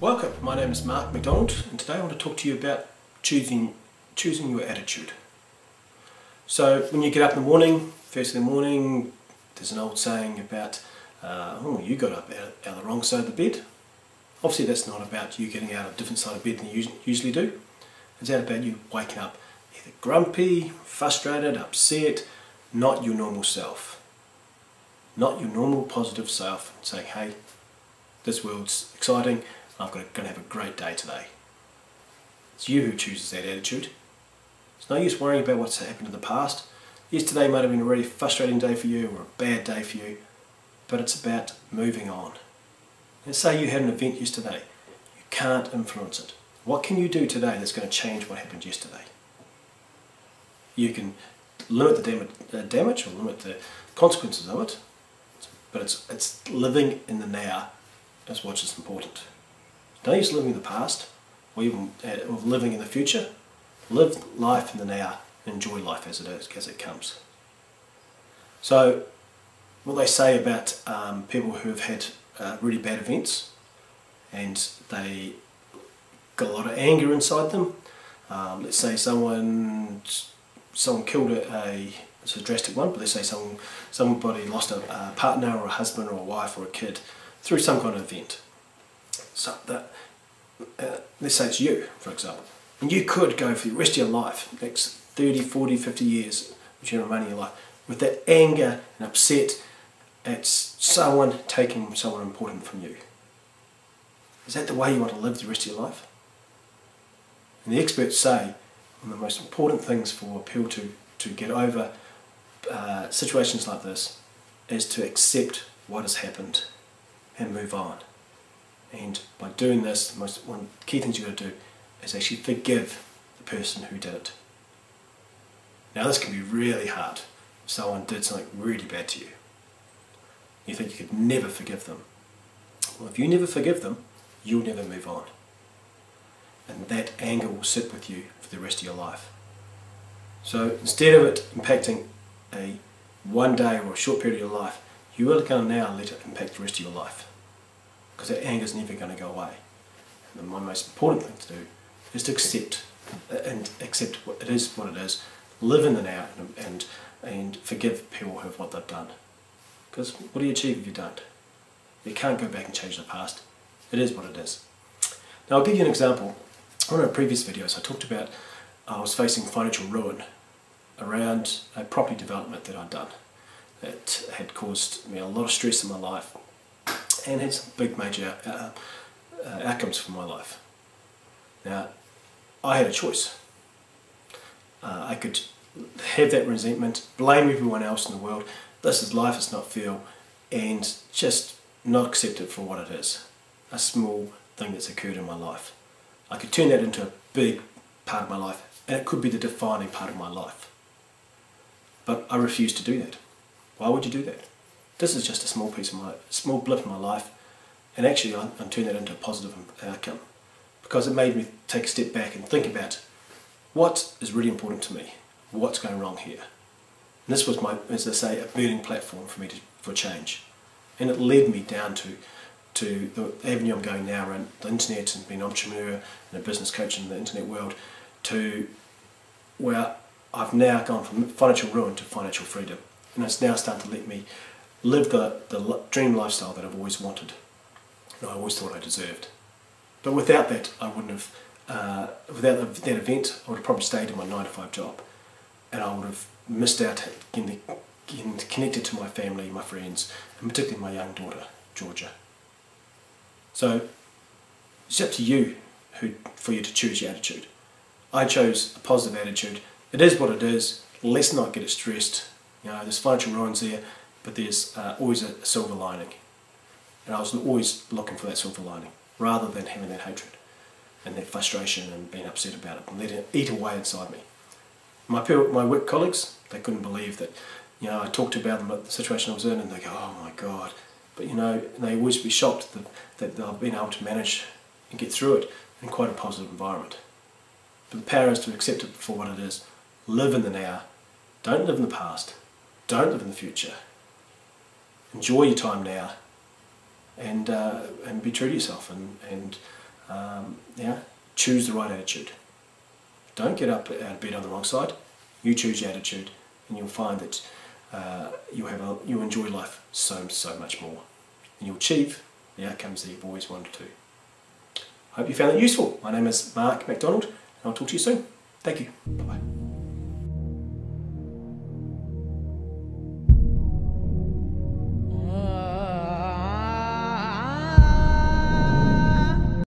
Welcome, my name is Mark McDonald and today I want to talk to you about choosing your attitude. So when you get up in the morning, first thing in the morning, there's an old saying about you got up out of the wrong side of the bed. Obviously that's not about you getting out of a different side of bed than you usually do. It's about you waking up either grumpy, frustrated, upset, not your normal self. Not your normal positive self saying, hey, this world's exciting, I'm going to have a great day today. It's you who chooses that attitude. It's no use worrying about what's happened in the past. Yesterday might have been a really frustrating day for you or a bad day for you, but it's about moving on. And say you had an event yesterday, you can't influence it. What can you do today that's going to change what happened yesterday? You can limit the damage or limit the consequences of it, but it's living in the now is what's important. Don't use living in the past or even living in the future. Live life in the now and enjoy life as it comes. So what they say about people who have had really bad events and they got a lot of anger inside them. Let's say someone killed it's a drastic one, but let's say somebody lost a partner or a husband or a wife or a kid through some kind of event. So let's say it's you, for example, and you could go for the rest of your life, next 30, 40, 50 years, whichever remaining in your life, with that anger and upset at someone taking someone important from you. Is that the way you want to live the rest of your life? And the experts say one of the most important things for people to get over situations like this is to accept what has happened and move on. And by doing this, one of the key things you've got to do is actually forgive the person who did it. Now this can be really hard if someone did something really bad to you. You think you could never forgive them. Well, if you never forgive them, you'll never move on. And that anger will sit with you for the rest of your life. So instead of it impacting a one day or a short period of your life, you are going to now let it impact the rest of your life. Because that anger is never going to go away. And the most important thing to do is to accept what it is, live in the now and forgive people who have what they've done. Because what do you achieve if you don't? You can't go back and change the past. It is what it is. Now I'll give you an example. On one of the previous videos I talked about I was facing financial ruin around a property development that I'd done. It had caused me a lot of stress in my life and had some big major outcomes for my life. Now, I had a choice. I could have that resentment, blame everyone else in the world, this is life, it's not fair, and just not accept it for what it is. A small thing that's occurred in my life. I could turn that into a big part of my life, and it could be the defining part of my life. But I refused to do that. Why would you do that? This is just a small blip in my life, and actually I'm turning that into a positive outcome because it made me take a step back and think about what is really important to me, what's going wrong here. And this was as I say, a burning platform for me for change, and it led me down to the avenue I'm going now around the internet and being an entrepreneur and a business coach in the internet world, to where I've now gone from financial ruin to financial freedom, and it's now starting to let me live the dream lifestyle that I've always wanted and I always thought I deserved. But without that, I wouldn't have, without that event, I would have probably stayed in my 9-to-5 job, and I would have missed out getting connected to my family, my friends, and particularly my young daughter, Georgia. So it's up to you for you to choose your attitude. I chose a positive attitude. It is what it is. Let's not get it stressed. You know, there's financial ruins there, but there's always a silver lining. And I was always looking for that silver lining, rather than having that hatred and that frustration and being upset about it and letting it eat away inside me. My work colleagues, they couldn't believe that, you know, I talked about them about the situation I was in, and they go, oh my God. But you know, they always be shocked that they've been able to manage and get through it in quite a positive environment. But the power is to accept it for what it is. Live in the now. Don't live in the past. Don't live in the future. Enjoy your time now, and be true to yourself, and choose the right attitude. Don't get up out of bed on the wrong side. You choose your attitude, and you'll find that you'll enjoy life so much more, and you'll achieve the outcomes that you've always wanted to. I hope you found that useful. My name is Mark McDonald, and I'll talk to you soon. Thank you. Bye bye.